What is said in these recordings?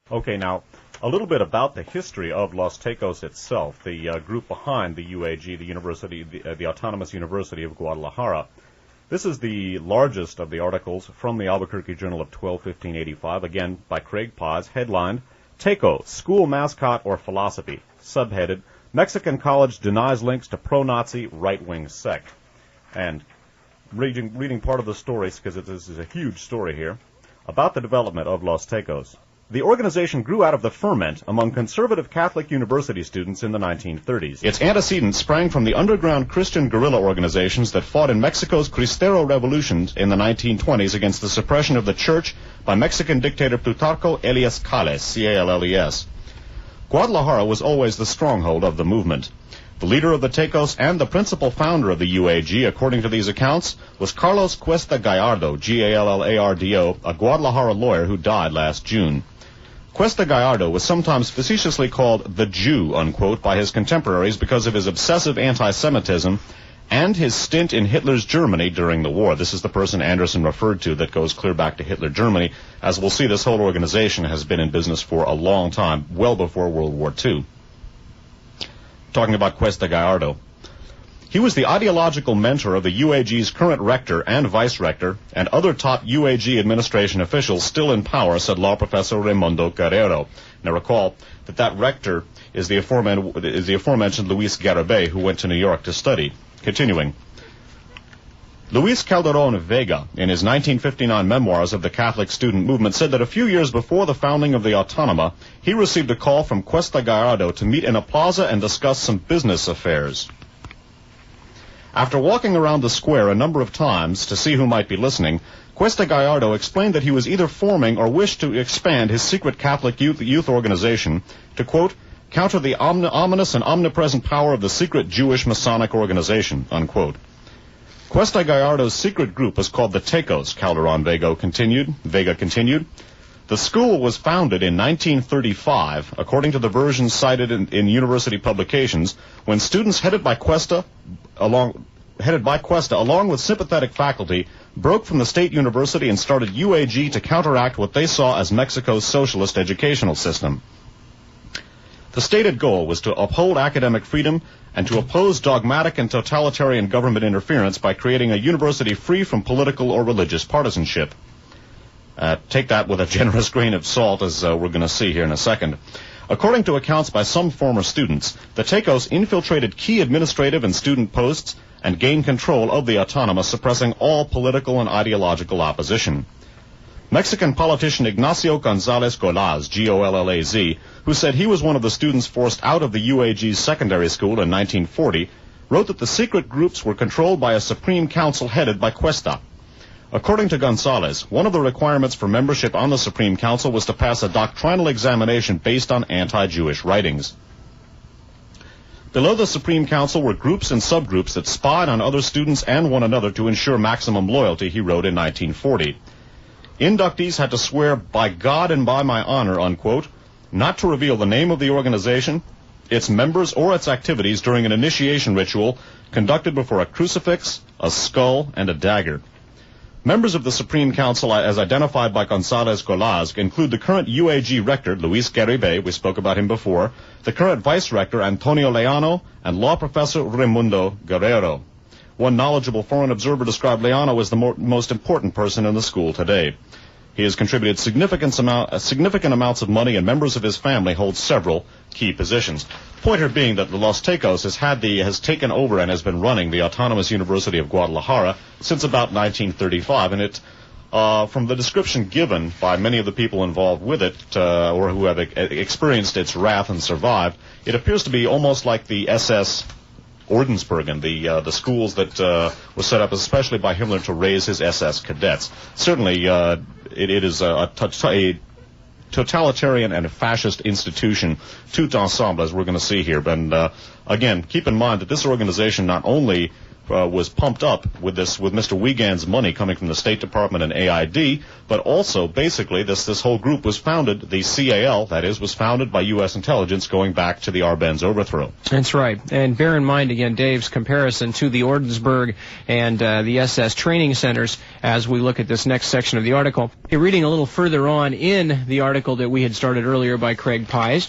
Okay, now, a little bit about the history of Los Tecos itself, the group behind the UAG, the Autonomous University of Guadalajara. This is the largest of the articles from the Albuquerque Journal of 12/15/85, again by Craig Paz, headlined, Tecos, School Mascot or Philosophy, subheaded, Mexican College Denies Links to Pro-Nazi Right-Wing Sect. And reading part of the story, because this is a huge story here, about the development of Los Tecos. The organization grew out of the ferment among conservative Catholic university students in the 1930s. Its antecedents sprang from the underground Christian guerrilla organizations that fought in Mexico's Cristero revolutions in the 1920s against the suppression of the church by Mexican dictator Plutarco Elias Calles, C-A-L-L-E-S. Guadalajara was always the stronghold of the movement. The leader of the Tecos and the principal founder of the UAG, according to these accounts, was Carlos Cuesta Gallardo, G-A-L-L-A-R-D-O, a Guadalajara lawyer who died last June. Cuesta Gallardo was sometimes facetiously called the Jew, unquote, by his contemporaries because of his obsessive anti-Semitism and his stint in Hitler's Germany during the war. This is the person Anderson referred to that goes clear back to Hitler Germany. As we'll see, this whole organization has been in business for a long time, well before World War II. Talking about Cuesta Gallardo. He was the ideological mentor of the UAG's current rector and vice-rector and other top UAG administration officials still in power, said law professor Raimundo Guerrero. Now recall that rector is the aforementioned Luis Garibay, who went to New York to study. Continuing. Luis Calderon Vega, in his 1959 memoirs of the Catholic student movement, said that a few years before the founding of the Autonoma, he received a call from Cuesta Gallardo to meet in a plaza and discuss some business affairs. After walking around the square a number of times to see who might be listening, Cuesta Gallardo explained that he was either forming or wished to expand his secret Catholic youth organization to, quote, counter the ominous and omnipresent power of the secret Jewish Masonic organization, unquote. Cuesta Gallardo's secret group was called the Tecos, Calderon Vega continued. The school was founded in 1935, according to the versions cited in university publications, when students headed by Cuesta, along with sympathetic faculty, broke from the state university and started UAG to counteract what they saw as Mexico's socialist educational system. The stated goal was to uphold academic freedom and to oppose dogmatic and totalitarian government interference by creating a university free from political or religious partisanship. Take that with a generous grain of salt, as we're going to see here in a second. According to accounts by some former students, the Tecos infiltrated key administrative and student posts and gained control of the Autonoma, suppressing all political and ideological opposition. Mexican politician Ignacio González Golaz, G-O-L-L-A-Z, who said he was one of the students forced out of the UAG's secondary school in 1940, wrote that the secret groups were controlled by a Supreme Council headed by Cuesta. According to Gonzalez, one of the requirements for membership on the Supreme Council was to pass a doctrinal examination based on anti-Jewish writings. Below the Supreme Council were groups and subgroups that spied on other students and one another to ensure maximum loyalty, he wrote in 1940. Inductees had to swear by God and by my honor, unquote, not to reveal the name of the organization, its members, or its activities during an initiation ritual conducted before a crucifix, a skull, and a dagger. Members of the Supreme Council, as identified by González Golaz, include the current UAG rector, Luis Garibay, we spoke about him before, the current vice-rector, Antonio Leano, and law professor Raimundo Guerrero. One knowledgeable foreign observer described Leano as the most important person in the school today. He has contributed significant amounts of money, and members of his family hold several key positions. Pointer being that the Los Tecos has taken over and has been running the Autonomous University of Guadalajara since about 1935, and it, from the description given by many of the people involved with it, or who have experienced its wrath and survived, it appears to be almost like the SS Ordensbergen, the schools that were set up especially by Himmler to raise his SS cadets. Certainly, it is a totalitarian and a fascist institution, tout ensemble, as we're going to see here. But again, keep in mind that this organization not only was pumped up with Mr. Wiegand's money coming from the State Department and AID, but also basically this whole group was founded, the CAL, that is, was founded by U.S. intelligence going back to the Arbenz overthrow. That's right. And bear in mind, again, Dave's comparison to the Ordensburg and the SS training centers as we look at this next section of the article. You're reading a little further on in the article that we had started earlier by Craig Pies.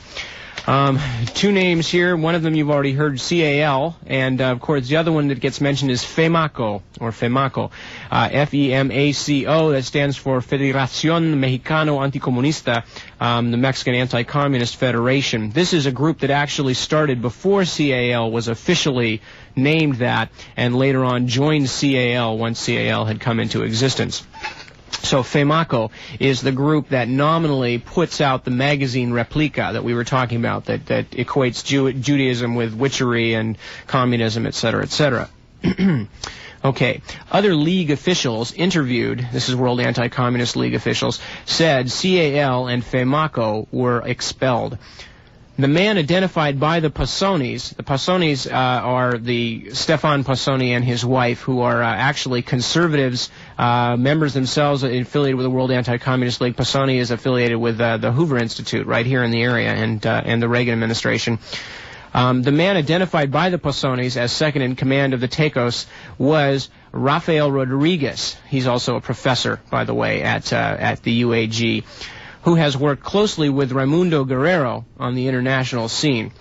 Two names here. One of them you've already heard, CAL, and of course the other one that gets mentioned is FEMACO, or FEMACO, F-E-M-A-C-O. That stands for Federación Mexicano Anticomunista, the Mexican Anti-Communist Federation. This is a group that actually started before CAL was officially named that, and later on joined CAL once CAL had come into existence. So FEMACO is the group that nominally puts out the magazine Replica that we were talking about, that equates Judaism with witchery and communism, etc., etc. Okay. Other League officials interviewed, this is World Anti-Communist League officials, said CAL and FEMACO were expelled. The man identified by the Passonis are the Stefan Passoni and his wife, who are actually conservatives, members themselves affiliated with the World Anti-Communist League. Passoni is affiliated with the Hoover Institute right here in the area and the Reagan administration. The man identified by the Passonis as second in command of the Tecos was Rafael Rodriguez. He's also a professor, by the way, at the UAG, who has worked closely with Raimundo Guerrero on the international scene.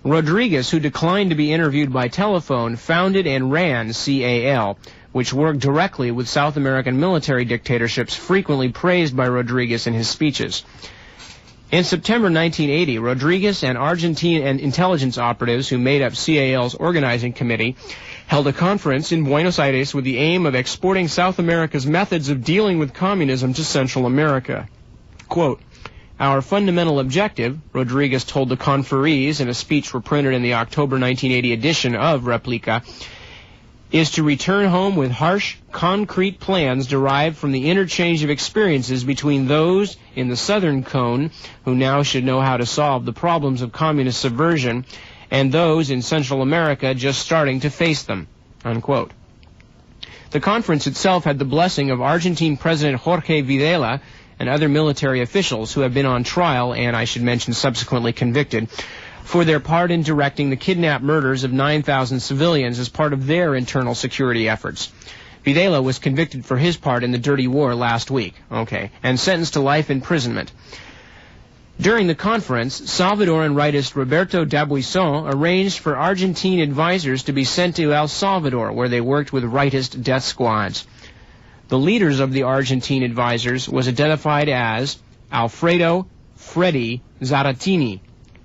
Rodriguez, who declined to be interviewed by telephone, founded and ran CAL, which worked directly with South American military dictatorships, frequently praised by Rodriguez in his speeches. In September 1980, Rodriguez and Argentine and intelligence operatives who made up CAL's organizing committee held a conference in Buenos Aires with the aim of exporting South America's methods of dealing with communism to Central America. Quote, "Our fundamental objective," Rodriguez told the conferees in a speech reprinted in the October 1980 edition of Replica, "is to return home with harsh, concrete plans derived from the interchange of experiences between those in the Southern Cone, who now should know how to solve the problems of communist subversion, and those in Central America just starting to face them." Unquote. The conference itself had the blessing of Argentine President Jorge Videla and other military officials who have been on trial and, I should mention, subsequently convicted for their part in directing the kidnapped murders of 9,000 civilians as part of their internal security efforts. Videla was convicted for his part in the dirty war last week, and sentenced to life imprisonment. During the conference, Salvadoran rightist Roberto Dabuison arranged for Argentine advisors to be sent to El Salvador, where they worked with rightist death squads. The leaders of the Argentine advisors was identified as Alfredo Freddy Zaratini,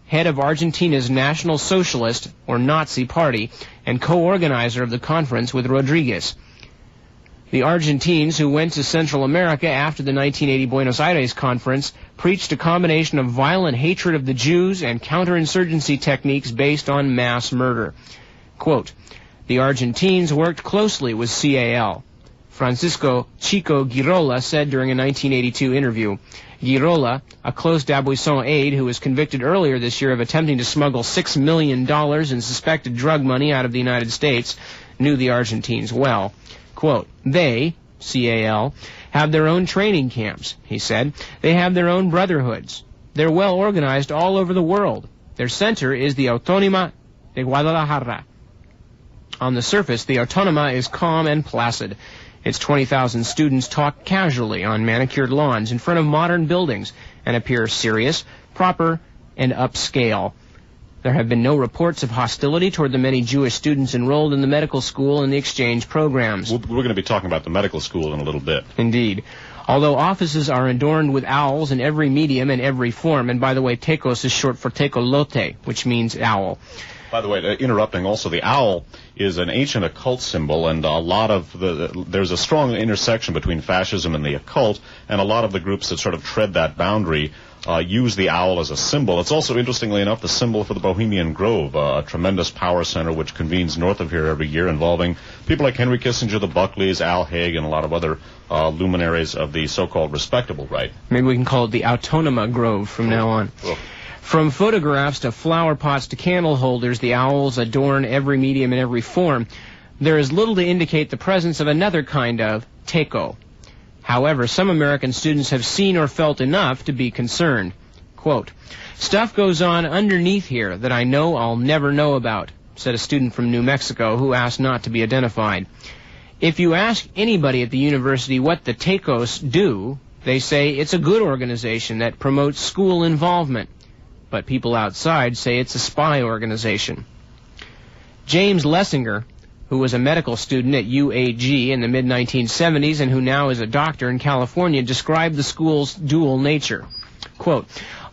head of Argentina's National Socialist, or Nazi Party, and co-organizer of the conference with Rodriguez. The Argentines who went to Central America after the 1980 Buenos Aires conference preached a combination of violent hatred of the Jews and counterinsurgency techniques based on mass murder. Quote, "The Argentines worked closely with CAL." Francisco Chico Girola said during a 1982 interview. Girola, a close Dabuison aide who was convicted earlier this year of attempting to smuggle $6 million in suspected drug money out of the United States, knew the Argentines well. Quote, "They, CAL, have their own training camps," he said. "They have their own brotherhoods. They're well organized all over the world. Their center is the Autónoma de Guadalajara." On the surface, the Autónoma is calm and placid. Its 20,000 students talk casually on manicured lawns in front of modern buildings and appear serious, proper, and upscale. There have been no reports of hostility toward the many Jewish students enrolled in the medical school and the exchange programs. We're going to be talking about the medical school in a little bit. Indeed. Although offices are adorned with owls in every medium and every form, and by the way, Tecos is short for tecolote, which means owl. By the way, interrupting also, the owl is an ancient occult symbol, and there's a strong intersection between fascism and the occult, and a lot of the groups that sort of tread that boundary use the owl as a symbol. It's also, interestingly enough, the symbol for the Bohemian Grove, a tremendous power center which convenes north of here every year, involving people like Henry Kissinger, the Buckleys, Al Haig, and a lot of other luminaries of the so-called respectable right. Maybe we can call it the Autónoma Grove from now on. Oh. From photographs to flower pots to candle holders, the owls adorn every medium and every form. there is little to indicate the presence of another kind of Teco. However, some American students have seen or felt enough to be concerned. Quote, "Stuff goes on underneath here that I know I'll never know about," said a student from New Mexico who asked not to be identified. If you ask anybody at the university what the Tecos do, they say it's a good organization that promotes school involvement. But people outside say it's a spy organization. James Lessinger, who was a medical student at UAG in the mid-1970s and who now is a doctor in California, described the school's dual nature. Quote,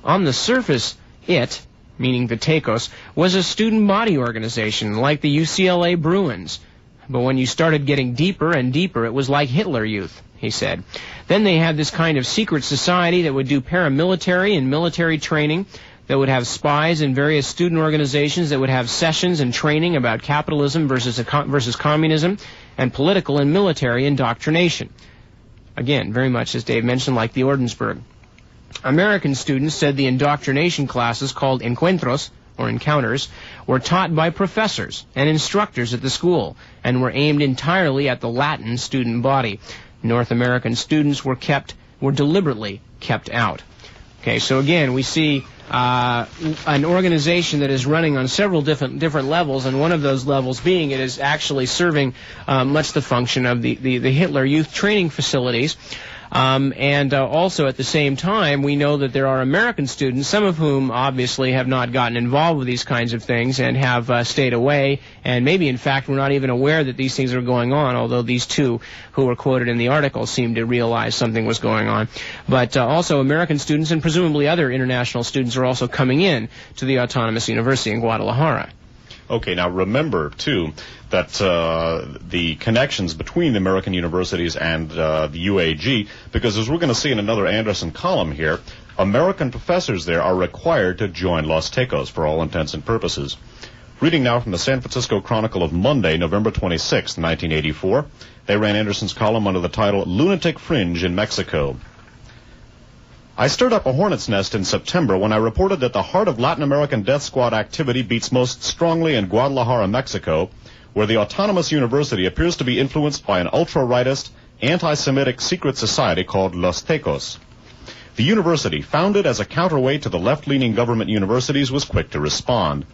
"On the surface, it," meaning the Tecos, "was a student body organization like the UCLA Bruins. But when you started getting deeper and deeper, it was like Hitler Youth," he said. Then they had this kind of secret society that would do paramilitary and military training, that would have spies in various student organizations, that would have sessions and training about capitalism versus communism, and political and military indoctrination. Again, very much, as Dave mentioned, like the Ordensburg. American students said the indoctrination classes, called encuentros, or encounters, were taught by professors and instructors at the school and were aimed entirely at the Latin student body. North American students were deliberately kept out. Okay, so again, we see an organization that is running on several different levels, and one of those levels being it is actually serving much the function of the Hitler Youth training facilities. And also at the same time, we know that there are American students, some of whom obviously have not gotten involved with these kinds of things and have stayed away, and maybe in fact were not even aware that these things are going on, although these two who were quoted in the article seemed to realize something was going on. But also American students and presumably other international students are also coming in to the Autonomous University in Guadalajara. Okay, now remember, too, that the connections between the American universities and the UAG, because as we're going to see in another Anderson column here, American professors there are required to join Los Tecos for all intents and purposes. Reading now from the San Francisco Chronicle of Monday, November 26, 1984, they ran Anderson's column under the title, "Lunatic Fringe in Mexico." I stirred up a hornet's nest in September when I reported that the heart of Latin American death squad activity beats most strongly in Guadalajara, Mexico, where the Autonomous University appears to be influenced by an ultra-rightist, anti-Semitic secret society called Los Tecos. The university, founded as a counterweight to the left-leaning government universities, was quick to respond.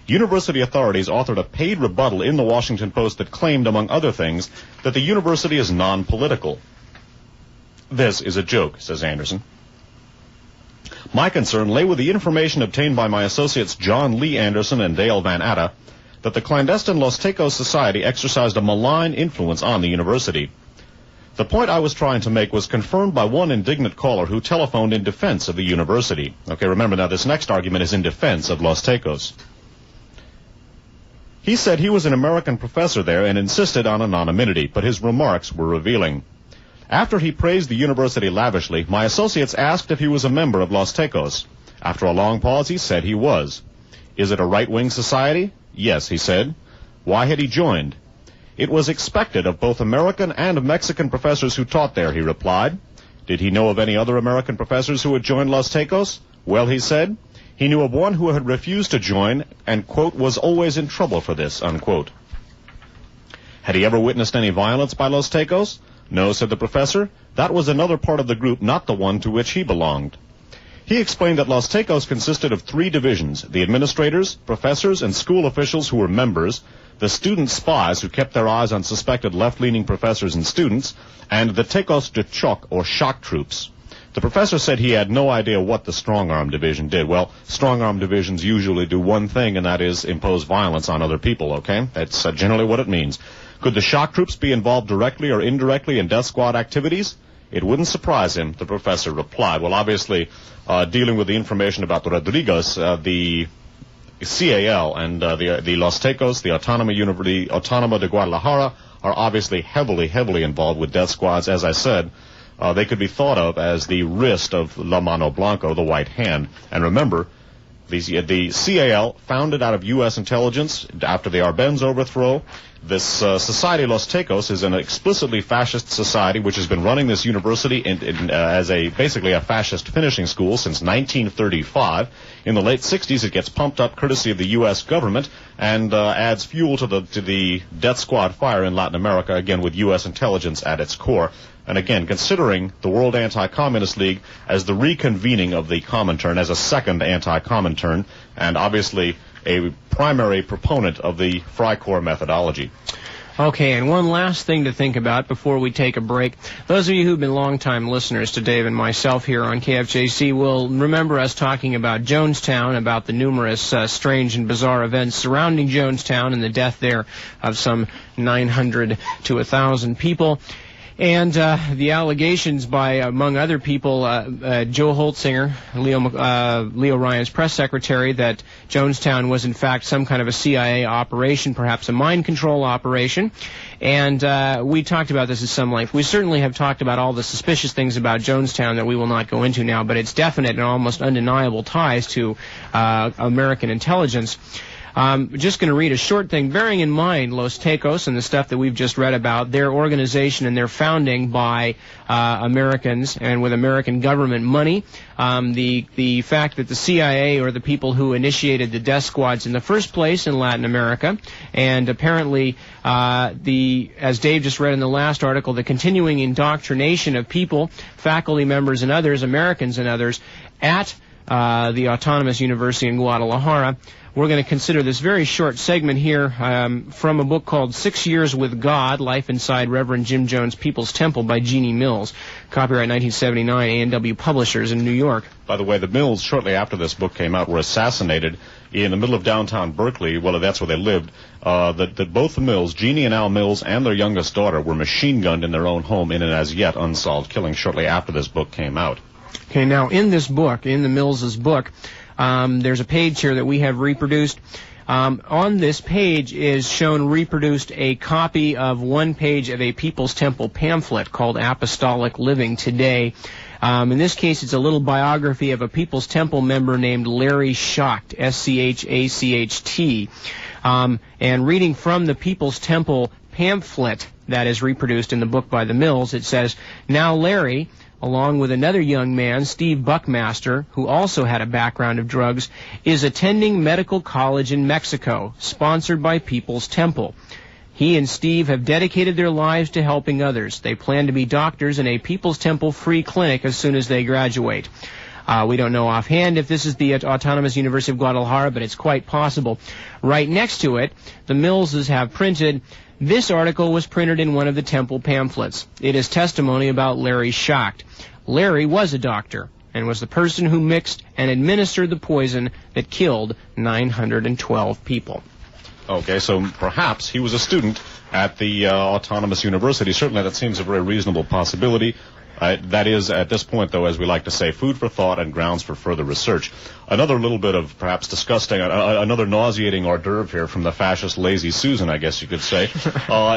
University authorities authored a paid rebuttal in the Washington Post that claimed, among other things, that the university is non-political. "This is a joke," says Anderson. "My concern lay with the information obtained by my associates John Lee Anderson and Dale Van Atta that the clandestine Los Tecos Society exercised a malign influence on the university. The point I was trying to make was confirmed by one indignant caller who telephoned in defense of the university." Okay, remember now, this next argument is in defense of Los Tecos. "He said he was an American professor there and insisted on anonymity, but his remarks were revealing. After he praised the university lavishly, my associates asked if he was a member of Los Tecos. After a long pause, he said he was. 'Is it a right-wing society?' 'Yes,' he said. 'Why had he joined?' 'It was expected of both American and Mexican professors who taught there,' he replied. 'Did he know of any other American professors who had joined Los Tecos? Well,' he said, 'he knew of one who had refused to join and, quote, was always in trouble for this,' unquote. Had he ever witnessed any violence by Los Tecos? 'No,' said the professor. 'That was another part of the group, not the one to which he belonged.' He explained that Los Tecos consisted of three divisions: the administrators, professors, and school officials who were members, the student spies who kept their eyes on suspected left-leaning professors and students, and the Tecos de Choc, or shock troops. The professor said he had no idea what the strong-arm division did. Well, strong-arm divisions usually do one thing, and that is impose violence on other people, okay? That's generally what it means. Could the shock troops be involved directly or indirectly in death squad activities? It wouldn't surprise him, the professor replied. Well, obviously, dealing with the information about Rodriguez, the CAL and the Los Tecos, the Autónoma de Guadalajara, are obviously heavily involved with death squads. As I said, they could be thought of as the wrist of La Mano Blanco, the white hand. And remember, the CAL, founded out of U.S. intelligence after the Arbenz overthrow, This Society Los Tecos is an explicitly fascist society which has been running this university as basically a fascist finishing school since 1935. In the late 60s, it gets pumped up courtesy of the U.S. government and adds fuel to the death squad fire in Latin America, again with U.S. intelligence at its core. And again, considering the World Anti-Communist League as the reconvening of the Comintern, as a second anti-Comintern, and obviously a primary proponent of the Freikorps methodology. Okay, and one last thing to think about before we take a break. Those of you who've been longtime listeners to Dave and myself here on KFJC will remember us talking about Jonestown, about the numerous strange and bizarre events surrounding Jonestown and the death there of some 900 to 1,000 people. And the allegations by, among other people, Joe Holtzinger, Leo Ryan's press secretary, that Jonestown was in fact some kind of a CIA operation, perhaps a mind control operation. And we talked about this at some length. We certainly have talked about all the suspicious things about Jonestown that we will not go into now, but it's definite and almost undeniable ties to American intelligence. Just going to read a short thing, bearing in mind Los Tecos and the stuff that we've just read about, their organization and their founding by Americans and with American government money. The fact that the CIA, or the people who initiated the death squads in the first place in Latin America, and apparently as Dave just read in the last article, the continuing indoctrination of people, faculty members and others, Americans and others, at the Autonomous University in Guadalajara. We're going to consider this very short segment here from a book called 6 Years with God, Life Inside Reverend Jim Jones' People's Temple by Jeannie Mills. Copyright 1979, A&W Publishers in New York. By the way, the Mills, shortly after this book came out, were assassinated in the middle of downtown Berkeley. Well, that's where they lived. That both the Mills, Jeannie and Al Mills, and their youngest daughter were machine-gunned in their own home in an as-yet unsolved killing shortly after this book came out. Okay, now in this book, in the Mills's book, there's a page here that we have reproduced. On this page is shown reproduced a copy of one page of a People's Temple pamphlet called Apostolic Living Today. In this case, it's a little biography of a People's Temple member named Larry Schacht, S-C-H-A-C-H-T. And reading from the People's Temple pamphlet that is reproduced in the book by the Mills, it says, "Now Larry, along with another young man, Steve Buckmaster, who also had a background of drugs, is attending medical college in Mexico, sponsored by People's Temple. He and Steve have dedicated their lives to helping others. They plan to be doctors in a People's Temple free clinic as soon as they graduate." We don't know offhand if this is the Autonomous University of Guadalajara, but it's quite possible. Right next to it, the Millses have printed, "This article was printed in one of the Temple pamphlets. It is testimony about Larry Schacht. Larry was a doctor and was the person who mixed and administered the poison that killed 912 people." Okay, so perhaps he was a student at the Autonomous University. Certainly that seems a very reasonable possibility. That is, at this point, though, as we like to say, food for thought and grounds for further research. Another little bit of perhaps disgusting, another nauseating hors d'oeuvre here from the fascist Lazy Susan, I guess you could say,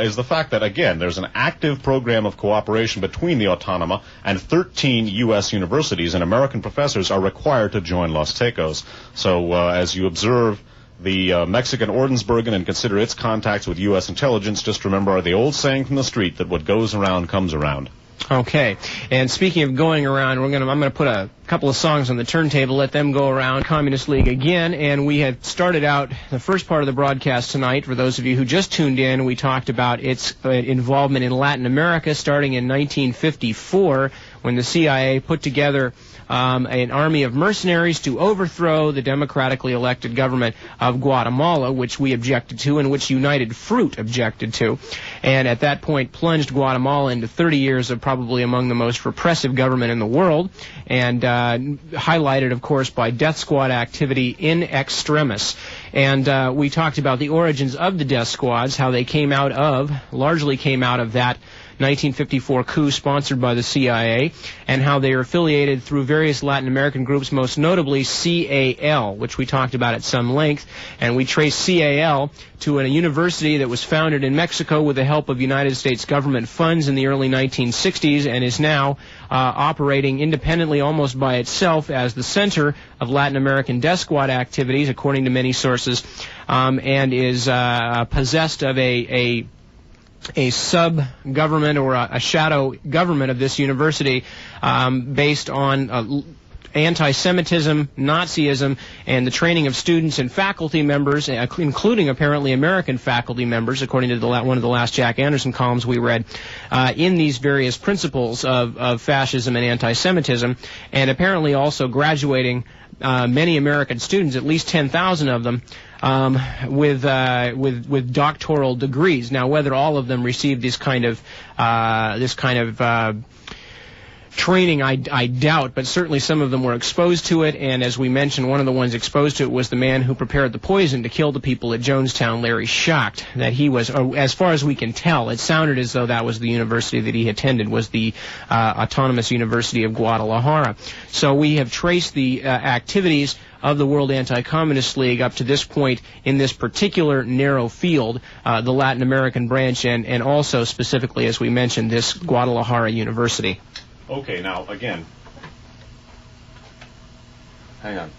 is the fact that, again, there's an active program of cooperation between the Autonoma and 13 U.S. universities, and American professors are required to join Los Tecos. So as you observe the Mexican Ordensburgen and consider its contacts with U.S. intelligence, just remember the old saying from the street that what goes around comes around. Okay, and speaking of going around, I'm going to put a couple of songs on the turntable, let them go around Communist League again, and we had started out the first part of the broadcast tonight. For those of you who just tuned in, we talked about its involvement in Latin America starting in 1954 when the CIA put together an army of mercenaries to overthrow the democratically elected government of Guatemala, which we objected to and which United Fruit objected to, and at that point plunged Guatemala into 30 years of probably among the most repressive government in the world, and highlighted, of course, by death squad activity in extremis. And we talked about the origins of the death squads, how they largely came out of that 1954 coup sponsored by the CIA, and how they are affiliated through various Latin American groups, most notably CAL, which we talked about at some length. And we trace CAL to a university that was founded in Mexico with the help of United States government funds in the early 1960s, and is now operating independently almost by itself as the center of Latin American death squad activities, according to many sources, and is possessed of a sub-government or a shadow government of this university based on anti-Semitism, Nazism, and the training of students and faculty members, including apparently American faculty members, according to one of the last Jack Anderson columns we read, in these various principles of fascism and anti-Semitism, and apparently also graduating many American students, at least 10,000 of them, with doctoral degrees. Now, whether all of them received this kind of training, I doubt, but certainly some of them were exposed to it, and as we mentioned, one of the ones exposed to it was the man who prepared the poison to kill the people at Jonestown, Larry Schacht. That he was, as far as we can tell, it sounded as though that was the university that he attended, was the Autonomous University of Guadalajara. So we have traced the activities of the World Anti-Communist League up to this point in this particular narrow field, the Latin American branch, and also specifically, as we mentioned, this Guadalajara University. Okay, now, again, hang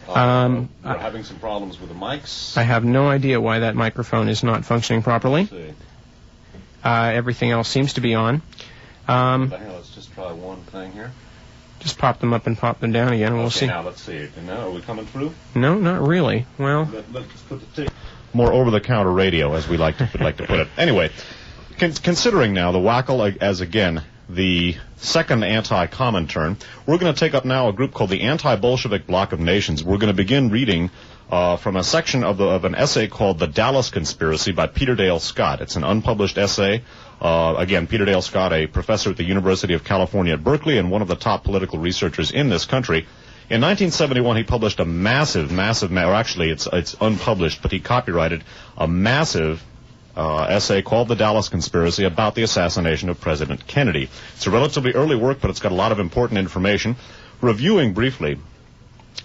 on. We're having some problems with the mics. I have no idea why that microphone is not functioning properly. Let's see. Everything else seems to be on. Let's just try one thing here. Just pop them up and pop them down again, and we'll see. Now, let's see. Now, are we coming through? No, not really. Well, let's put the tape. More over-the-counter radio, as we like to put it. Anyway, considering now the WACL as, again, the second anti-Comintern, we're going to take up now a group called the Anti-Bolshevik Bloc of Nations. We're going to begin reading from a section of an essay called The Dallas Conspiracy by Peter Dale Scott. It's an unpublished essay. Again, Peter Dale Scott, a professor at the University of California at Berkeley and one of the top political researchers in this country. In 1971, he published a massive, or actually it's unpublished, but he copyrighted a massive essay called The Dallas Conspiracy about the assassination of President Kennedy. It's a relatively early work, but it's got a lot of important information. Reviewing briefly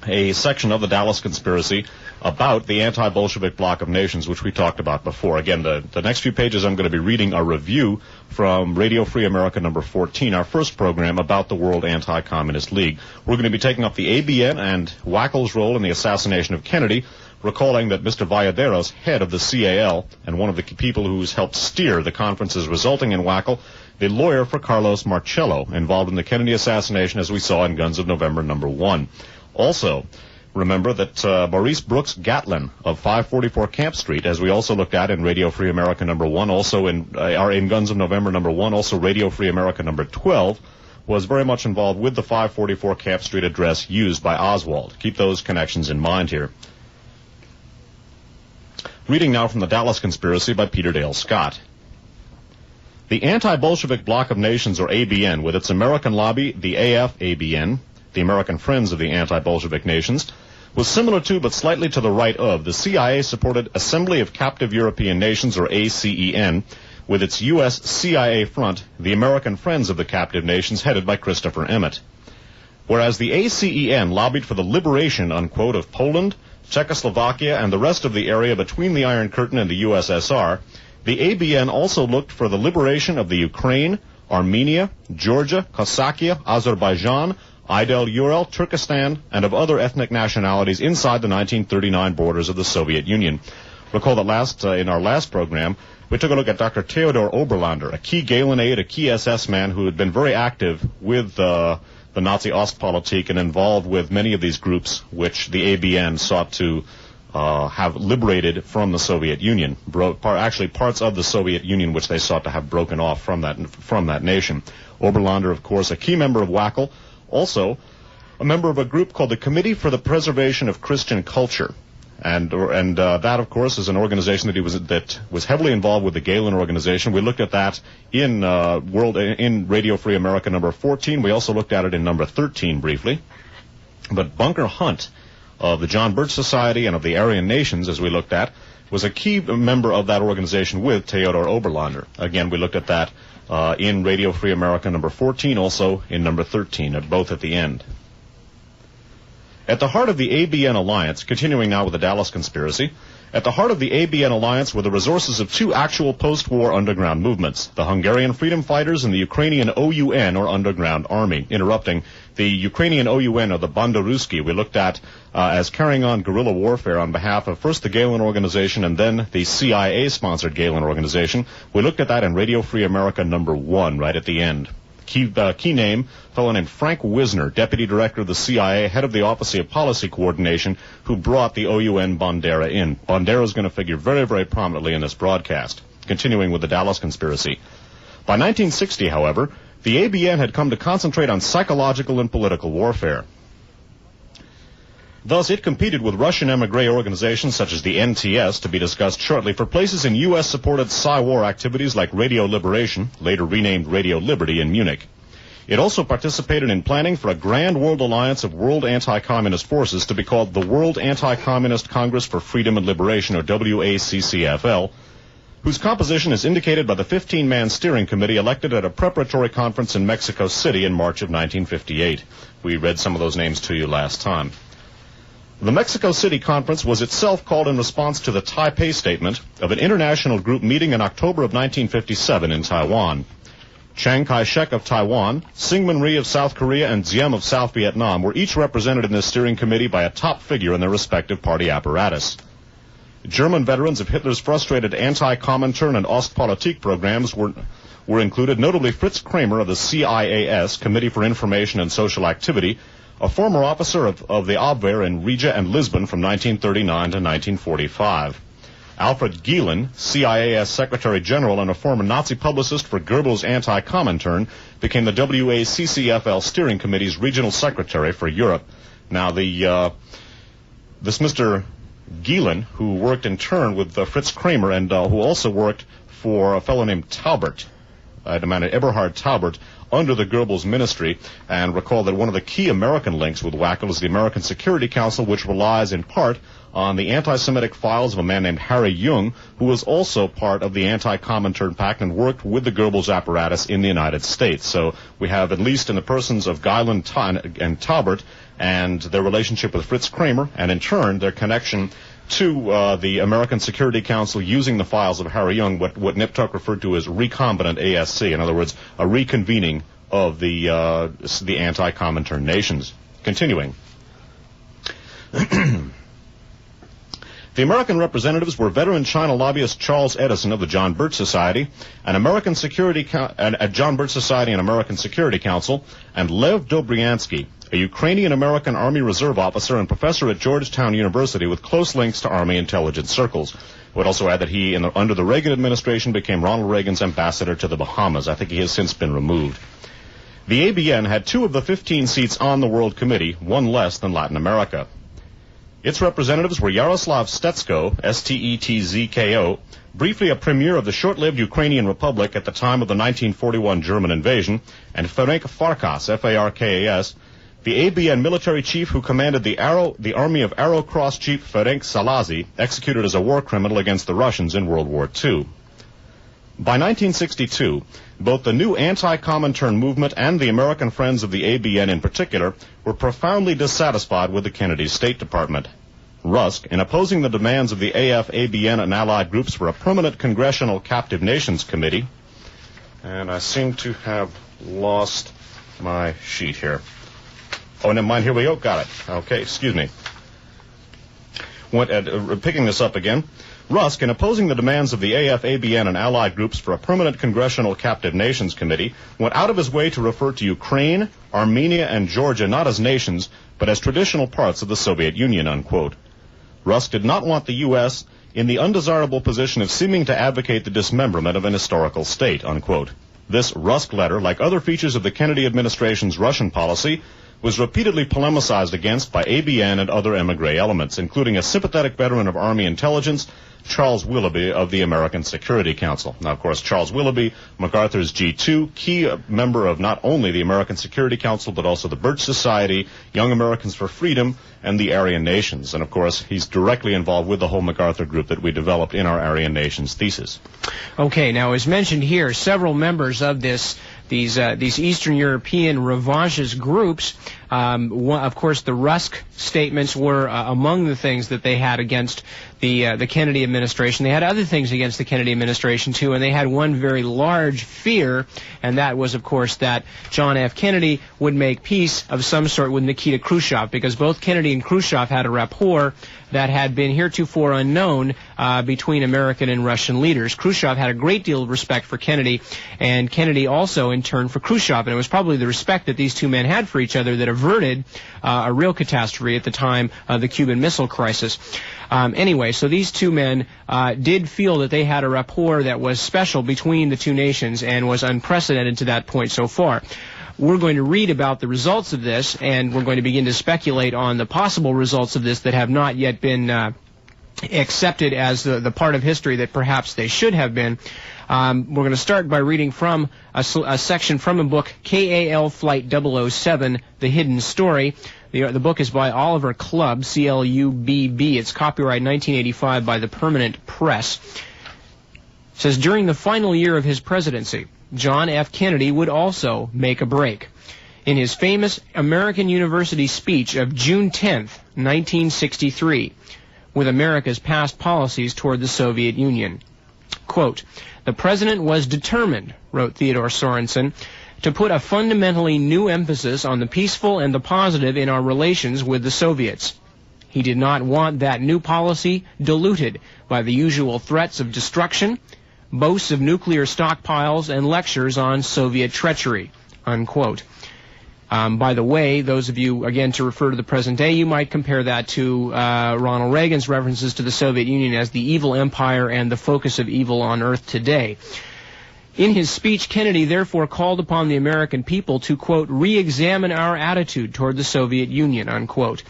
a section of the Dallas Conspiracy about the Anti-Bolshevik Bloc of Nations, which we talked about before. Again, the next few pages I'm going to be reading a review from Radio Free America number 14, our first program about the World Anti-Communist League. We're going to be taking up the ABN and WACL's role in the assassination of Kennedy, recalling that Mr. Valladares, head of the CAL, and one of the people who's helped steer the conferences resulting in WACL, the lawyer for Carlos Marcello, involved in the Kennedy assassination, as we saw in Guns of November number 1. Also, remember that Maurice Brooks Gatlin of 544 Camp Street, as we also looked at in Radio Free America number 1, also in Guns of November number 1, also Radio Free America number 12, was very much involved with the 544 Camp Street address used by Oswald. Keep those connections in mind here. Reading now from the Dallas Conspiracy by Peter Dale Scott. The Anti-Bolshevik Bloc of Nations, or ABN, with its American lobby, the AF-ABN, the American Friends of the Anti-Bolshevik Nations, was similar to, but slightly to the right of, the CIA-supported Assembly of Captive European Nations, or ACEN, with its U.S. CIA front, the American Friends of the Captive Nations, headed by Christopher Emmett. Whereas the ACEN lobbied for the liberation, unquote, of Poland, Czechoslovakia, and the rest of the area between the Iron Curtain and the USSR, the ABN also looked for the liberation of the Ukraine, Armenia, Georgia, Kazakhstan, Azerbaijan, Idel-Ural, Turkestan, and of other ethnic nationalities inside the 1939 borders of the Soviet Union. Recall that in our last program, we took a look at Dr. Theodor Oberlander, a key Gehlen aide, a key SS man who had been very active with the Nazi Ostpolitik and involved with many of these groups which the ABN sought to have liberated from the Soviet Union, actually parts of the Soviet Union which they sought to have broken off from that nation. Oberlander, of course, a key member of WACL, also a member of a group called the Committee for the Preservation of Christian Culture. And that, of course, is an organization that was heavily involved with the Gehlen organization. We looked at that in Radio Free America number 14. We also looked at it in number 13 briefly. But Bunker Hunt of the John Birch Society and of the Aryan Nations, as we looked at, was a key member of that organization with Theodor Oberlander. Again, we looked at that in Radio Free America number 14, also in number 13, both at the end. At the heart of the ABN alliance, continuing now with the Dallas conspiracy, at the heart of the ABN alliance were the resources of two actual post-war underground movements, the Hungarian freedom fighters and the Ukrainian OUN, or underground army. Interrupting, the Ukrainian OUN, or the Banda Ruski, we looked at as carrying on guerrilla warfare on behalf of first the Galen organization and then the CIA-sponsored Galen organization. We looked at that in Radio Free America number 1, right at the end. Key name, a fellow named Frank Wisner, Deputy Director of the CIA, head of the Office of Policy Coordination, who brought the OUN Bandera in. Bandera is going to figure very, very prominently in this broadcast. Continuing with the Dallas conspiracy. By 1960, however, the ABN had come to concentrate on psychological and political warfare. Thus, it competed with Russian emigre organizations such as the NTS, to be discussed shortly, for places in U.S.-supported Psy-war activities like Radio Liberation, later renamed Radio Liberty, in Munich. It also participated in planning for a grand world alliance of world anti-communist forces to be called the World Anti-Communist Congress for Freedom and Liberation, or WACCFL, whose composition is indicated by the 15-man steering committee elected at a preparatory conference in Mexico City in March of 1958. We read some of those names to you last time. The Mexico City Conference was itself called in response to the Taipei Statement of an international group meeting in October of 1957 in Taiwan. Chiang Kai-shek of Taiwan, Syngman Rhee of South Korea, and Diem of South Vietnam were each represented in this steering committee by a top figure in their respective party apparatus. German veterans of Hitler's frustrated anti-Comintern and Ostpolitik programs were included, notably Fritz Kramer of the CIAS, Committee for Information and Social Activity, a former officer of the Abwehr in Riga and Lisbon from 1939 to 1945. Alfred Gielen, CIAS Secretary General and a former Nazi publicist for Goebbels' anti-Comintern, became the WACCFL Steering Committee's Regional Secretary for Europe. Now, this Mr. Gielen, who worked in turn with Fritz Kramer and who also worked for a fellow named Taubert, Eberhard Taubert, under the Goebbels ministry, and recall that one of the key American links with WACL is the American Security Council, which relies in part on the anti-Semitic files of a man named Harry Jung, who was also part of the anti-Comintern Pact and worked with the Goebbels apparatus in the United States. So we have, at least in the persons of Gielen and Taubert, and their relationship with Fritz Kramer, and in turn their connection to the American Security Council using the files of Harry Jung, what Niptuck referred to as recombinant ASC, in other words, a reconvening of the anti-Comintern nations. Continuing. The American representatives were veteran China lobbyist Charles Edison of the John Birch Society, American Security Council, and Lev Dobryansky, a Ukrainian-American Army Reserve officer and professor at Georgetown University with close links to Army intelligence circles. I would also add that he, under the Reagan administration, became Ronald Reagan's ambassador to the Bahamas. I think he has since been removed. The ABN had 2 of the 15 seats on the World Committee, 1 less than Latin America. Its representatives were Yaroslav Stetsko, Stetzko, briefly a premier of the short-lived Ukrainian Republic at the time of the 1941 German invasion, and Ferenc Farkas, Farkas, the ABN military chief who commanded the army of Arrow Cross Chief Ferenc Salazi, executed as a war criminal against the Russians in World War II. By 1962, both the new anti-Comintern movement and the American Friends of the ABN in particular were profoundly dissatisfied with the Kennedy State Department. Rusk, in opposing the demands of the AF, ABN, and allied groups for a permanent Congressional Captive Nations Committee, and I seem to have lost my sheet here. Oh, never mind, here we go, got it. Okay, excuse me. Picking this up again. Rusk, in opposing the demands of the AF, ABN, and allied groups for a permanent Congressional Captive Nations Committee, went out of his way to refer to Ukraine, Armenia, and Georgia not as nations, but as traditional parts of the Soviet Union, unquote. Rusk did not want the U.S. in the undesirable position of seeming to advocate the dismemberment of an historical state, unquote. This Rusk letter, like other features of the Kennedy administration's Russian policy, was repeatedly polemicized against by ABN and other emigre elements, including a sympathetic veteran of Army intelligence, Charles Willoughby of the American Security Council. Now, of course, Charles Willoughby, MacArthur's G2, key member of not only the American Security Council, but also the Birch Society, Young Americans for Freedom, and the Aryan Nations. And, of course, he's directly involved with the whole MacArthur group that we developed in our Aryan Nations thesis. Okay, now, as mentioned here, several members of these Eastern European revanchist groups, of course, the Rusk statements were among the things that they had against the Kennedy administration. They had other things against the Kennedy administration, too, and they had one very large fear, and that was, of course, that John F. Kennedy would make peace of some sort with Nikita Khrushchev, because both Kennedy and Khrushchev had a rapport that had been heretofore unknown between American and Russian leaders. Khrushchev had a great deal of respect for Kennedy, and Kennedy also, in turn, for Khrushchev. And it was probably the respect that these two men had for each other that averted a real catastrophe at the time of the Cuban Missile Crisis. Anyway, so these two men did feel that they had a rapport that was special between the two nations and was unprecedented to that point so far. We're going to read about the results of this, and we're going to begin to speculate on the possible results of this that have not yet been accepted as the part of history that perhaps they should have been. We're going to start by reading from a section from a book, KAL Flight 007, The Hidden Story. The book is by Oliver Clubb, C-L-U-B-B. It's copyright 1985 by the Permanent Press. It says, during the final year of his presidency, John F. Kennedy would also make a break. In his famous American University speech of June 10th, 1963, with America's past policies toward the Soviet Union. Quote, the president was determined, wrote Theodore Sorensen, to put a fundamentally new emphasis on the peaceful and the positive in our relations with the Soviets. He did not want that new policy diluted by the usual threats of destruction, boasts of nuclear stockpiles, and lectures on Soviet treachery, unquote. By the way, those of you, again, to refer to the present day, you might compare that to Ronald Reagan's references to the Soviet Union as the evil empire and the focus of evil on earth today. In his speech, Kennedy therefore called upon the American people to, quote, re-examine our attitude toward the Soviet Union, unquote.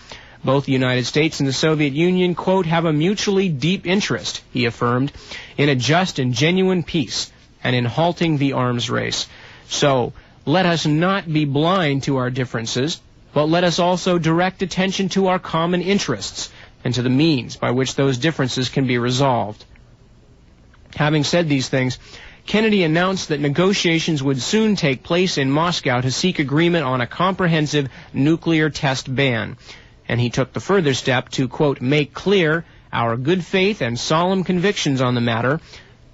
Both the United States and the Soviet Union, quote, have a mutually deep interest, he affirmed, in a just and genuine peace and in halting the arms race. So, let us not be blind to our differences, but let us also direct attention to our common interests and to the means by which those differences can be resolved. Having said these things, Kennedy announced that negotiations would soon take place in Moscow to seek agreement on a comprehensive nuclear test ban. And he took the further step to, quote, make clear our good faith and solemn convictions on the matter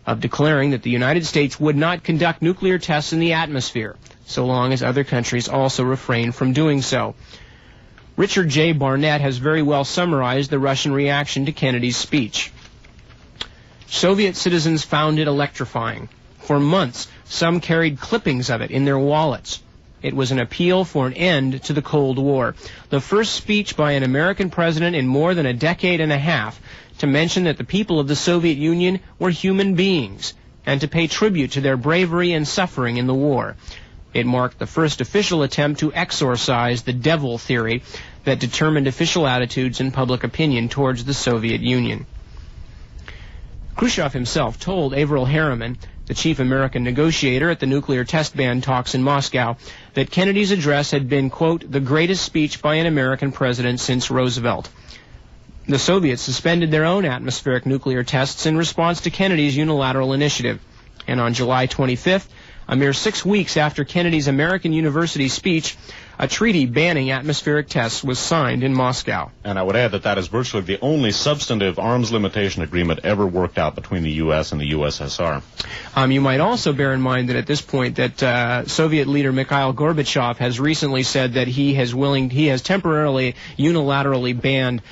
of declaring that the United States would not conduct nuclear tests in the atmosphere, so long as other countries also refrain from doing so. Richard J. Barnett has very well summarized the Russian reaction to Kennedy's speech. Soviet citizens found it electrifying. For months, some carried clippings of it in their wallets. It was an appeal for an end to the Cold War. The first speech by an American president in more than a decade and a half to mention that the people of the Soviet Union were human beings and to pay tribute to their bravery and suffering in the war. It marked the first official attempt to exorcise the devil theory that determined official attitudes and public opinion towards the Soviet Union. Khrushchev himself told Averell Harriman, the chief American negotiator at the nuclear test ban talks in Moscow, that Kennedy's address had been, quote, the greatest speech by an American president since Roosevelt. The Soviets suspended their own atmospheric nuclear tests in response to Kennedy's unilateral initiative. And on July 25th, a mere 6 weeks after Kennedy's American University speech, a treaty banning atmospheric tests was signed in Moscow. And I would add that that is virtually the only substantive arms limitation agreement ever worked out between the U.S. and the USSR. You might also bear in mind that at this point that Soviet leader Mikhail Gorbachev has recently said that he has temporarily unilaterally banned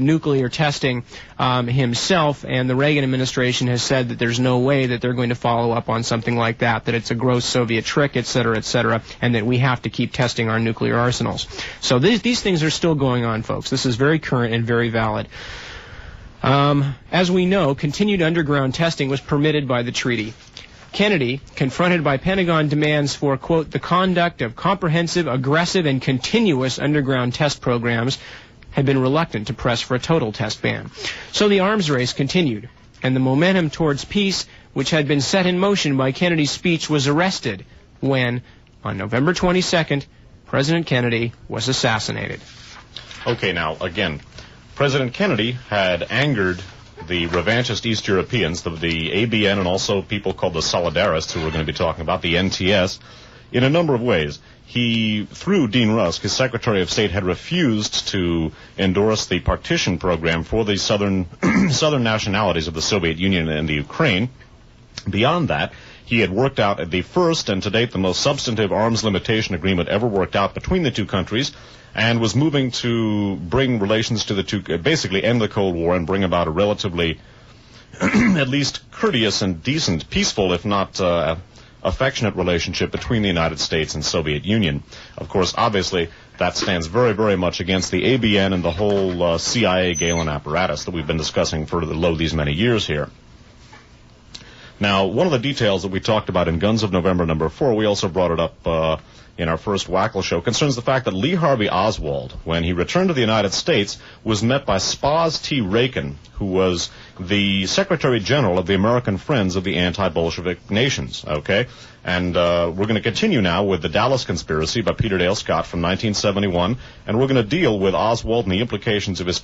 nuclear testing himself, and the Reagan administration has said that there's no way that they're going to follow up on something like that it's a gross Soviet trick, et cetera, and that we have to keep testing our nuclear arsenals. So these things are still going on, folks. This is very current and very valid. As we know, continued underground testing was permitted by the treaty. Kennedy, confronted by Pentagon demands for, quote, the conduct of comprehensive, aggressive, and continuous underground test programs, had been reluctant to press for a total test ban. So the arms race continued, and the momentum towards peace, which had been set in motion by Kennedy's speech, was arrested when, on November 22nd, President Kennedy was assassinated. Okay, now, again, President Kennedy had angered the revanchist East Europeans, the ABN, and also people called the Solidarists, who we're going to be talking about, the NTS, in a number of ways. He, through Dean Rusk, his Secretary of State, had refused to endorse the partition program for the southern nationalities of the Soviet Union and the Ukraine. Beyond that, he had worked out the first and to date the most substantive arms limitation agreement ever worked out between the two countries, and was moving to bring relations to the two, basically end the Cold War and bring about a relatively, at least courteous and decent, peaceful, if not affectionate relationship between the United States and Soviet Union. Of course, obviously, that stands very, very much against the ABN and the whole CIA Galen apparatus that we've been discussing for these many years here. Now, one of the details that we talked about in Guns of November number 4, we also brought it up in our first Wackle show, concerns the fact that Lee Harvey Oswald, when he returned to the United States, was met by Spaz T. Rakin, who was the Secretary General of the American Friends of the Anti-Bolshevik Nations, okay? And we're going to continue now with The Dallas Conspiracy by Peter Dale Scott from 1971, and we're going to deal with Oswald and the implications of his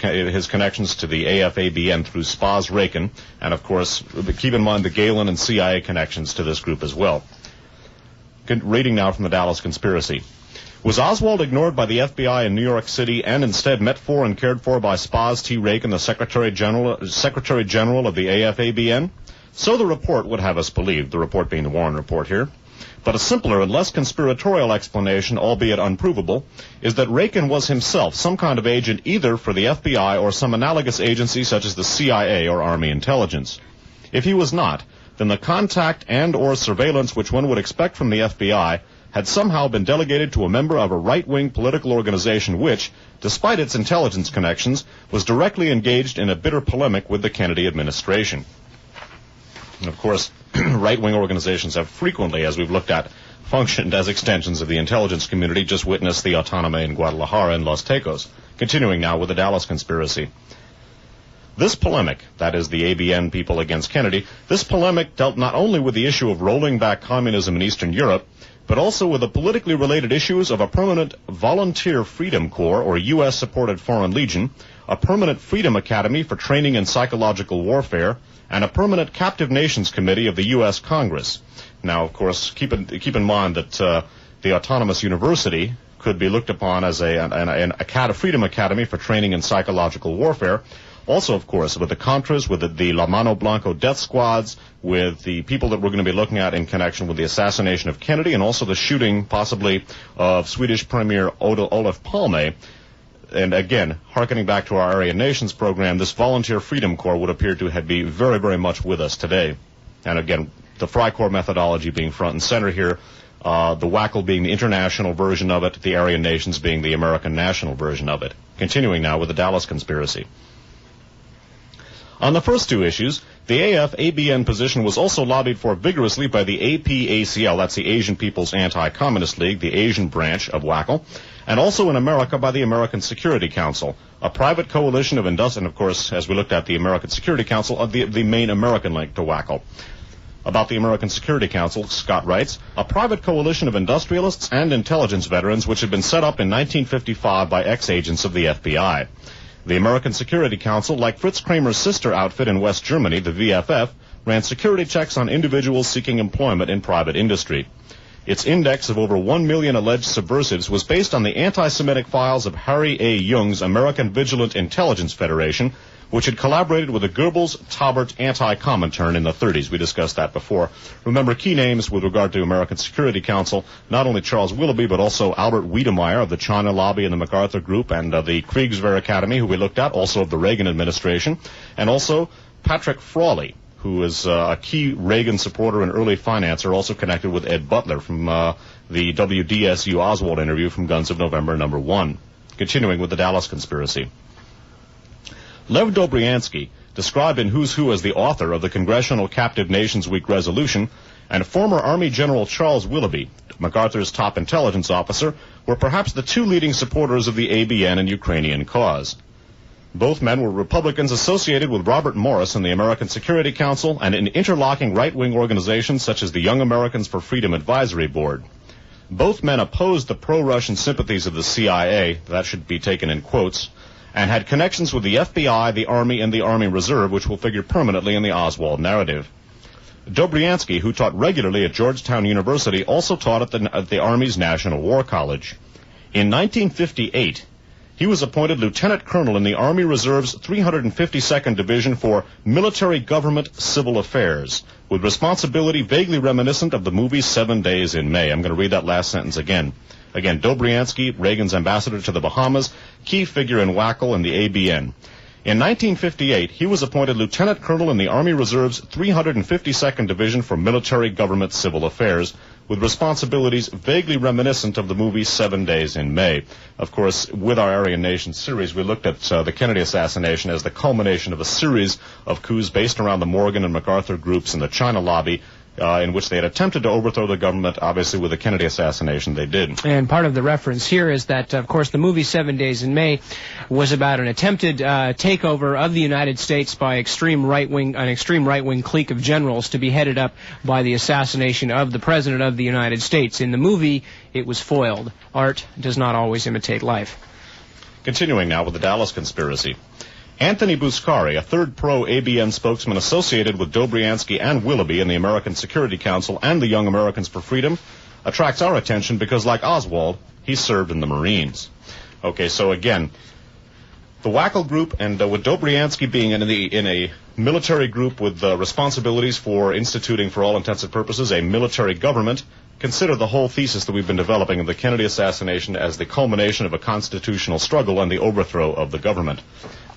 connections to the AFABN through Spaz Rakin, and of course, keep in mind the Galen and CIA connections to this group as well. Reading now from The Dallas Conspiracy. Was Oswald ignored by the FBI in New York City and instead met for and cared for by Spaz T. Rakin, the Secretary General of the AFABN? So the report would have us believe, the report being the Warren Report here. But a simpler and less conspiratorial explanation, albeit unprovable, is that Rakin was himself some kind of agent either for the FBI or some analogous agency such as the CIA or Army Intelligence. If he was not, then the contact and or surveillance which one would expect from the FBI had somehow been delegated to a member of a right-wing political organization which, despite its intelligence connections, was directly engaged in a bitter polemic with the Kennedy administration. And of course, right-wing organizations have frequently, as we've looked at, functioned as extensions of the intelligence community. Just witness the Autónoma in Guadalajara and Los Tecos. Continuing now with the Dallas Conspiracy. This polemic, that is the ABN people against Kennedy, this polemic dealt not only with the issue of rolling back communism in Eastern Europe, but also with the politically related issues of a permanent Volunteer Freedom Corps, or U.S.-supported Foreign Legion, a permanent Freedom Academy for training in psychological warfare, and a permanent Captive Nations Committee of the U.S. Congress. Now, of course, keep in mind that the Autonomous University could be looked upon as a Freedom Academy for training in psychological warfare. Also, of course, with the Contras, with the La Mano Blanco death squads, with the people that we're going to be looking at in connection with the assassination of Kennedy, and also the shooting, possibly, of Swedish Premier Olof Palme. And again, hearkening back to our Aryan Nations program, this Volunteer Freedom Corps would appear to be very, very much with us today. And again, the Freikorps methodology being front and center here, the Wackle being the international version of it, the Aryan Nations being the American national version of it. Continuing now with the Dallas Conspiracy. On the first two issues, the AF-ABN position was also lobbied for vigorously by the APACL, that's the Asian People's Anti-Communist League, the Asian branch of Wackle, and also in America by the American Security Council, a private coalition of and of course, as we looked at the American Security Council, the main American link to Wackle. About the American Security Council, Scott writes, a private coalition of industrialists and intelligence veterans which had been set up in 1955 by ex-agents of the FBI. The American Security Council, like Fritz Kramer's sister outfit in West Germany, the VFF, ran security checks on individuals seeking employment in private industry. Its index of over 1 million alleged subversives was based on the anti-Semitic files of Harry A. Jung's American Vigilant Intelligence Federation, which had collaborated with the Goebbels-Taubert anti-Comintern in the 30s. We discussed that before. Remember, key names with regard to American Security Council, not only Charles Willoughby, but also Albert Wiedemeyer of the China Lobby and the MacArthur Group, and the Kriegswehr Academy, who we looked at, also of the Reagan administration, and also Patrick Frawley, who is a key Reagan supporter and early financer, also connected with Ed Butler from the WDSU Oswald interview from Guns of November number 1. Continuing with the Dallas Conspiracy. Lev Dobryansky, described in Who's Who as the author of the Congressional Captive Nations Week resolution, and former Army General Charles Willoughby, MacArthur's top intelligence officer, were perhaps the two leading supporters of the ABN and Ukrainian cause. Both men were Republicans associated with Robert Morris and the American Security Council and in interlocking right-wing organizations such as the Young Americans for Freedom Advisory Board. Both men opposed the pro-Russian sympathies of the CIA, that should be taken in quotes, and had connections with the FBI, the Army, and the Army Reserve, which will figure permanently in the Oswald narrative. Dobriansky, who taught regularly at Georgetown University, also taught at the Army's National War College. In 1958, he was appointed lieutenant colonel in the Army Reserve's 352nd Division for Military Government Civil Affairs, with responsibility vaguely reminiscent of the movie 7 Days in May. I'm going to read that last sentence again. Again, Dobriansky, Reagan's ambassador to the Bahamas, key figure in WACL and the ABN. In 1958, he was appointed lieutenant colonel in the Army Reserve's 352nd Division for Military Government Civil Affairs, with responsibilities vaguely reminiscent of the movie 7 Days in May. Of course, with our Aryan Nation series, we looked at the Kennedy assassination as the culmination of a series of coups based around the Morgan and MacArthur groups and the China lobby, in which they had attempted to overthrow the government. Obviously, with the Kennedy assassination, they did. And part of the reference here is that, of course, the movie 7 Days in May was about an attempted takeover of the United States by an extreme right-wing clique of generals to be headed up by the assassination of the President of the United States. In the movie, it was foiled. Art does not always imitate life. Continuing now with the Dallas conspiracy. Anthony Buscari, a third pro-ABN spokesman associated with Dobriansky and Willoughby in the American Security Council and the Young Americans for Freedom, attracts our attention because, like Oswald, he served in the Marines. Okay, so again, the WACL group, and with Dobriansky being in a military group with responsibilities for instituting, for all intents and purposes, a military government, consider the whole thesis that we've been developing of the Kennedy assassination as the culmination of a constitutional struggle and the overthrow of the government.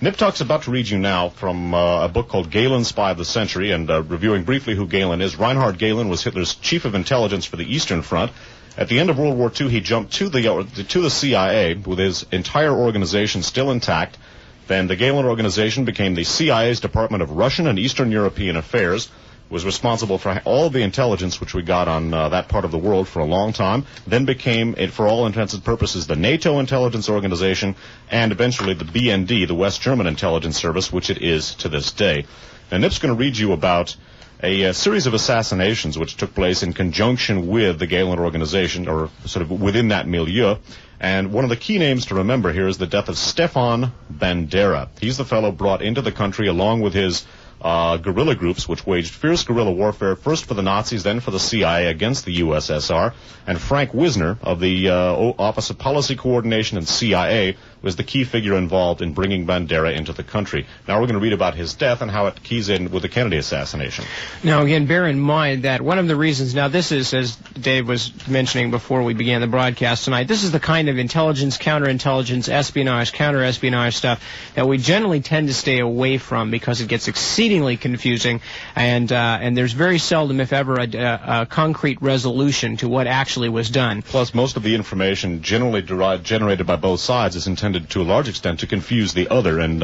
Nip Tuck's about to read you now from a book called Gehlen, Spy of the Century, and reviewing briefly who Gehlen is. Reinhard Gehlen was Hitler's chief of intelligence for the Eastern Front. At the end of World War II, he jumped to the CIA with his entire organization still intact. Then the Gehlen organization became the CIA's Department of Russian and Eastern European Affairs, was responsible for all the intelligence which we got on that part of the world for a long time, then became, for all intents and purposes, the NATO intelligence organization, and eventually the BND, the West German intelligence service, which it is to this day. And Nip's going to read you about a series of assassinations which took place in conjunction with the Gehlen organization, or sort of within that milieu. And one of the key names to remember here is the death of Stefan Bandera. He's the fellow brought into the country along with his guerrilla groups, which waged fierce guerrilla warfare, first for the Nazis, then for the CIA against the USSR. And Frank Wisner of the Office of Policy Coordination and CIA was the key figure involved in bringing Bandera into the country. Now we're going to read about his death and how it keys in with the Kennedy assassination. Now, again, bear in mind that one of the reasons, now this is, as Dave was mentioning before we began the broadcast tonight, this is the kind of intelligence, counterintelligence, espionage, counter-espionage stuff that we generally tend to stay away from because it gets exceedingly confusing, and there's very seldom, if ever, a concrete resolution to what actually was done. Plus, most of the information generally generated by both sides is intended to a large extent to confuse the other, and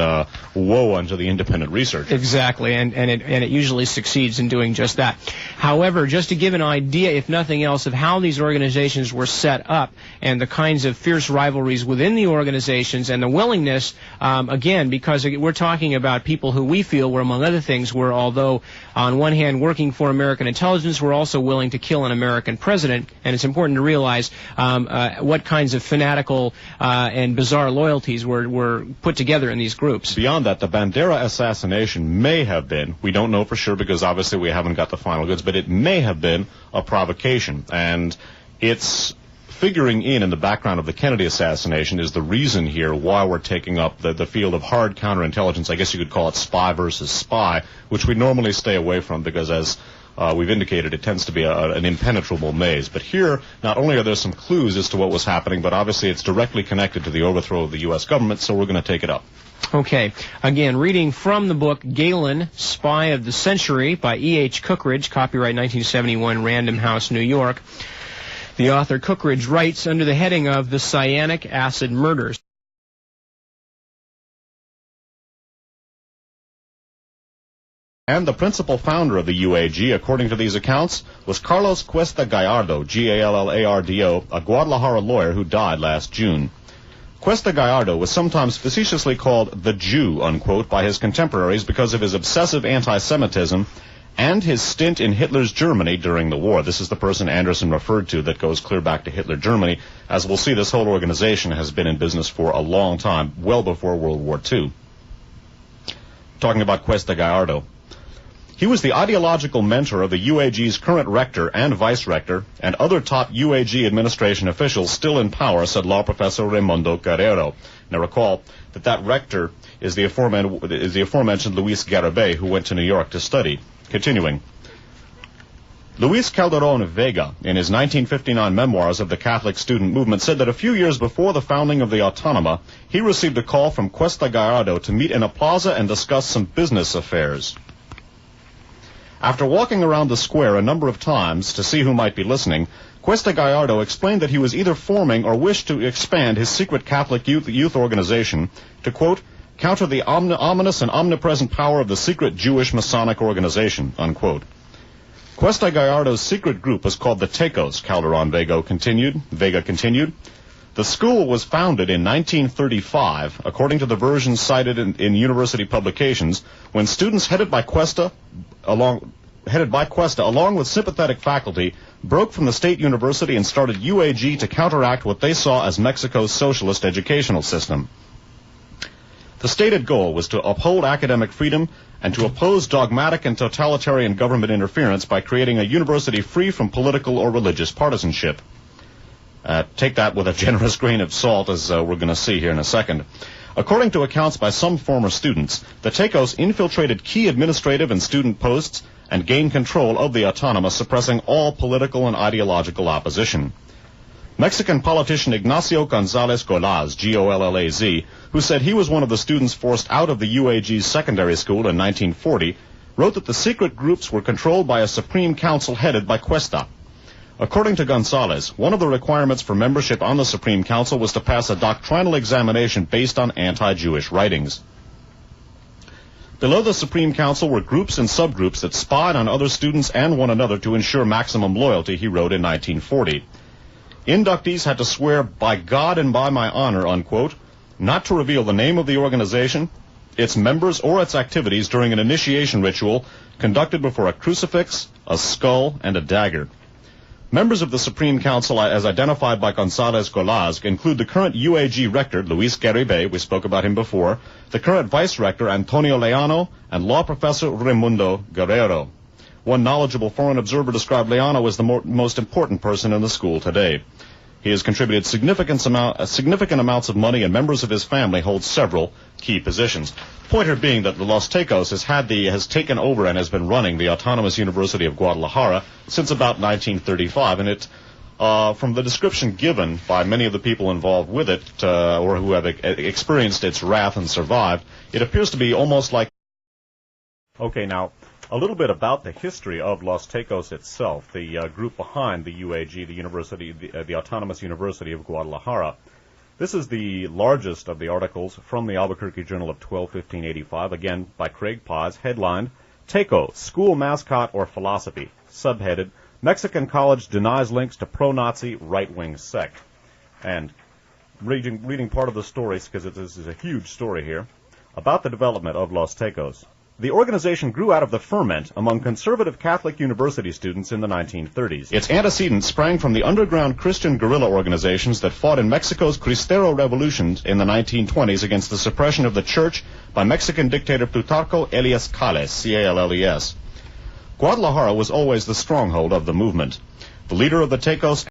woe unto the independent researcher. Exactly, and it usually succeeds in doing just that. However, just to give an idea, if nothing else, of how these organizations were set up and the kinds of fierce rivalries within the organizations and the willingness, again, because we're talking about people who we feel were, among other things, were, although on one hand working for American intelligence, were also willing to kill an American president, and it's important to realize what kinds of fanatical and bizarre loyalties were put together in these groups. Beyond that, the Bandera assassination may have been, we don't know for sure because obviously we haven't got the final goods, but it may have been a provocation, and it's figuring in the background of the Kennedy assassination is the reason here why we're taking up the field of hard counterintelligence. I guess you could call it spy versus spy, which we normally stay away from because, as we've indicated, it tends to be an impenetrable maze. But here, not only are there some clues as to what was happening, but obviously it's directly connected to the overthrow of the U.S. government, so we're going to take it up. Okay. Again, reading from the book Gehlen, Spy of the Century by E.H. Cookridge, copyright 1971, Random House, New York. The author Cookridge writes under the heading of The Cyanic Acid Murders. And the principal founder of the UAG, according to these accounts, was Carlos Cuesta Gallardo, Gallardo, a Guadalajara lawyer who died last June. Cuesta Gallardo was sometimes facetiously called the Jew, unquote, by his contemporaries because of his obsessive anti-Semitism and his stint in Hitler's Germany during the war. This is the person Anderson referred to that goes clear back to Hitler Germany. As we'll see, this whole organization has been in business for a long time, well before World War II. Talking about Cuesta Gallardo. He was the ideological mentor of the UAG's current rector and vice-rector and other top UAG administration officials still in power, said law professor Raimundo Guerrero. Now recall that rector is the aforementioned Luis Garibay, who went to New York to study. Continuing. Luis Calderon Vega, in his 1959 memoirs of the Catholic student movement, said that a few years before the founding of the Autónoma, he received a call from Cuesta Gallardo to meet in a plaza and discuss some business affairs. After walking around the square a number of times to see who might be listening, Cuesta Gallardo explained that he was either forming or wished to expand his secret Catholic youth organization to, quote, counter the ominous and omnipresent power of the secret Jewish Masonic organization, unquote. Cuesta Gallardo's secret group was called the Tecos, Calderon Vega continued. The school was founded in 1935, according to the version cited in university publications, when students headed by Cuesta, along with sympathetic faculty, broke from the state university and started UAG to counteract what they saw as Mexico's socialist educational system. The stated goal was to uphold academic freedom and to oppose dogmatic and totalitarian government interference by creating a university free from political or religious partisanship. Take that with a generous grain of salt, as we're going to see here in a second. According to accounts by some former students, the Tecos infiltrated key administrative and student posts and gained control of the Autónoma, suppressing all political and ideological opposition. Mexican politician Ignacio González Golaz, G-O-L-L-A-Z, who said he was one of the students forced out of the UAG's secondary school in 1940, wrote that the secret groups were controlled by a Supreme Council headed by Cuesta. According to González, one of the requirements for membership on the Supreme Council was to pass a doctrinal examination based on anti-Jewish writings. Below the Supreme Council were groups and subgroups that spied on other students and one another to ensure maximum loyalty, he wrote in 1940. Inductees had to swear by God and by my honor, unquote, not to reveal the name of the organization, its members, or its activities during an initiation ritual conducted before a crucifix, a skull, and a dagger. Members of the Supreme Council, as identified by González Golaz, include the current UAG rector, Luis Garibay, we spoke about him before, the current vice-rector, Antonio Leano, and law professor Raimundo Guerrero. One knowledgeable foreign observer described Leano as the most important person in the school today. He has contributed significant amounts of money, and members of his family hold several key positions. Pointer being that the Los Tecos has taken over and has been running the Autonomous University of Guadalajara since about 1935, and it, from the description given by many of the people involved with it, or who have experienced its wrath and survived, it appears to be almost like... Okay, now, a little bit about the history of Los Tecos itself, the group behind the UAG, the Autonomous University of Guadalajara. This is the largest of the articles from the Albuquerque Journal of 12/15/85, again by Craig Paz, headlined, Tecos, School Mascot or Philosophy, subheaded, Mexican College Denies Links to Pro-Nazi Right-Wing Sect. And reading part of the story, because this is a huge story here, about the development of Los Tecos. The organization grew out of the ferment among conservative Catholic university students in the 1930s. Its antecedents sprang from the underground Christian guerrilla organizations that fought in Mexico's Cristero revolutions in the 1920s against the suppression of the church by Mexican dictator Plutarco Elias Calles, C-A-L-L-E-S. Guadalajara was always the stronghold of the movement. The leader of the Tecos